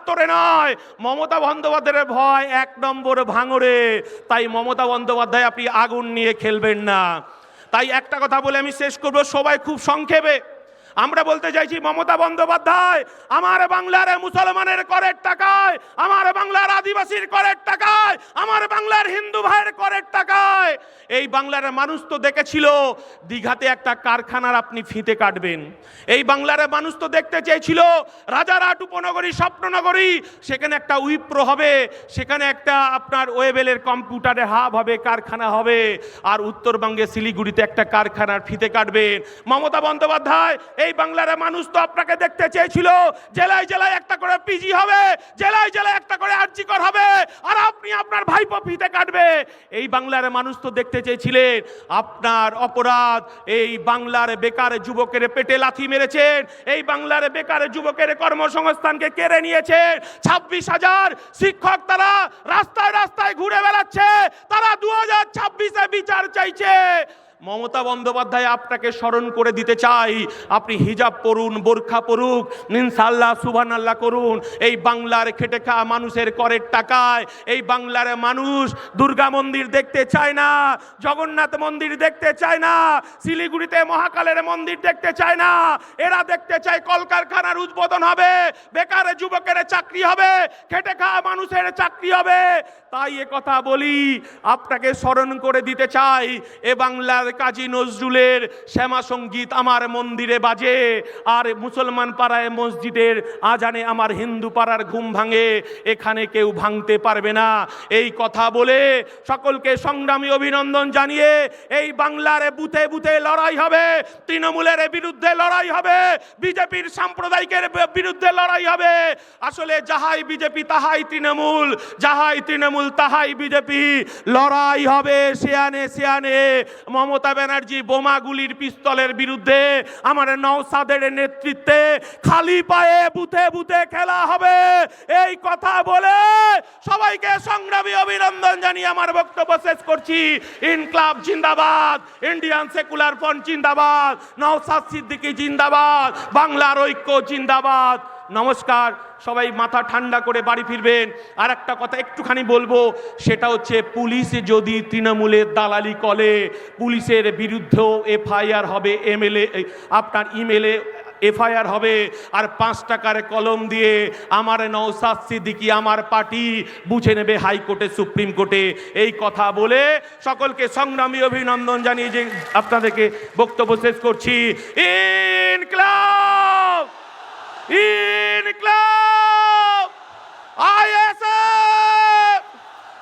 চত্বরে নয়, মমতা বন্দ্যোপাধ্যায়ের ভয় 1 নম্বর ভাঙড়ে। তাই মমতা বন্দ্যোপাধ্যায় আপনি আগুন নিয়ে খেলবেন না। তাই একটা কথা বলে আমি শেষ করব, সবাই খুব সংক্ষেপে। আমরা বলতে চাইছি, মমতা বন্দ্যোপাধ্যায় আমার বাংলার মুসলমানের করের টাকায়, আমার বাংলার আদিবাসীর করের টাকায়, আমার বাংলার হিন্দু ভাইয়ের করের টাকায় এই বাংলার মানুষ তো দেখেছিল দীঘাতে একটা কারখানার আপনি ফিতে কাটবেন। এই বাংলার মানুষ তো দেখতে চেয়েছিল রাজারহাট উপনগরী, স্বপ্ননগরী, সেখানে একটা উইপ্রো হবে, সেখানে একটা আপনার ওয়েবেলের কম্পিউটারের হাব হবে, কারখানা হবে, আর উত্তরবঙ্গে শিলিগুড়িতে একটা কারখানার ফিতে কাটবেন। মমতা বন্দ্যোপাধ্যায় এই বাংলার মানুষ তো আপনাকে দেখতে চেয়েছিল জেলায় জেলায় একটা করে পিজি হবে, জেলায় জেলায় একটা করে আরজিকর হবে, আর আপনি আপনার ভাইপো ফিতে কাটবে। এই বাংলার মানুষ তো দেখতে চেয়েছিলেন আপনার অপরাধ এই বাংলার বেকার যুবকের পেটে লাথি মেরেছেন, এই বাংলার বেকার যুবকের কর্মসংস্থানকে কেড়ে নিয়েছেন। 26,000 শিক্ষক তারা রাস্তায় রাস্তায় ঘুরে বেড়াচ্ছে, তারা 2026-এ বিচার চাইছে। মমতা বন্দ্যোপাধ্যায় আপনাকে স্মরণ করে দিতে চাই, আপনি হিজাব পরুন, বোরখা পরুক, ইনশাআল্লাহ সুবহানাল্লাহ করুন। এই বাংলার খেটে খাওয়া মানুষের করের টাকায় এই বাংলার মানুষ দুর্গা মন্দির দেখতে চায় না, জগন্নাথ মন্দির দেখতে চায় না, শিলিগুড়িতে মহাকালের মন্দির দেখতে চায় না। এরা দেখতে চায় কলকারখানার উদ্বোধন হবে, বেকার যুবকের চাকরি হবে, খেটে খাওয়া মানুষের চাকরি হবে। তাই এ কথা বলি, আপনাকে স্মরণ করে দিতে চাই, এ বাংলার কাজী নজরুলের শ্যামা সঙ্গীত আমার মন্দিরে বাজে, আর মুসলমান পাড়ায় মসজিদের আজানে আমার হিন্দু পাড়ার ঘুম ভাঙে, এখানে কেউ ভাঙতে পারবে না। এই কথা বলে সকলকে সংগ্রামী অভিনন্দন জানিয়ে এই বাংলার বুথে বুথে লড়াই হবে, তৃণমূলের বিরুদ্ধে লড়াই হবে, বিজেপির সাম্প্রদায়িকের বিরুদ্ধে লড়াই হবে। আসলে যাহাই বিজেপি তাহাই তৃণমূল, যাহাই তৃণমূল তাহাই বিজেপি। লড়াই হবে শিয়ানে শিয়ানে। মমতা ব্যানার্জি বোমাগুলির পিস্তলের বিরুদ্ধে আমার নওশাদের নেতৃত্বে খালি পায়ে বুথে বুথে খেলা হবে। এই কথা বলে সবাইকে সংগ্রামী অভিনন্দন জানিয়ে আমার বক্তব্য শেষ করছি। ইনকলাব জিন্দাবাদ, ইন্ডিয়ান সেকুলার ফ্রন্ট জিন্দাবাদ, নওশাদ সিদ্দিকী জিন্দাবাদ, বাংলার ঐক্য জিন্দাবাদ। নমস্কার, সবাই মাথা ঠান্ডা করে বাড়ি ফিরবেন। আর একটা কথা একটুখানি বলবো, সেটা হচ্ছে পুলিশ যদি তৃণমূলের দালালি করে, পুলিশের বিরুদ্ধেও এফআইআর হবে, আপনার ইমেলে এফআইআর হবে, আর 5 টাকার কলম দিয়ে আমার নওশাদ সিদ্দিকী আমার পার্টি বুঝে নেবে হাইকোর্টে, সুপ্রিম কোর্টে। এই কথা বলে সকলকে সংগ্রামী অভিনন্দন জানিয়ে যে আপনাদেরকে বক্তব্য শেষ করছি। ইনকলাব, ইনকলাব, আইএসএফ,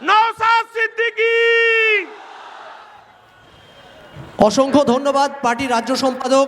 নওশাদ সিদ্দিকী। অসংখ্য ধন্যবাদ পার্টির রাজ্য সম্পাদক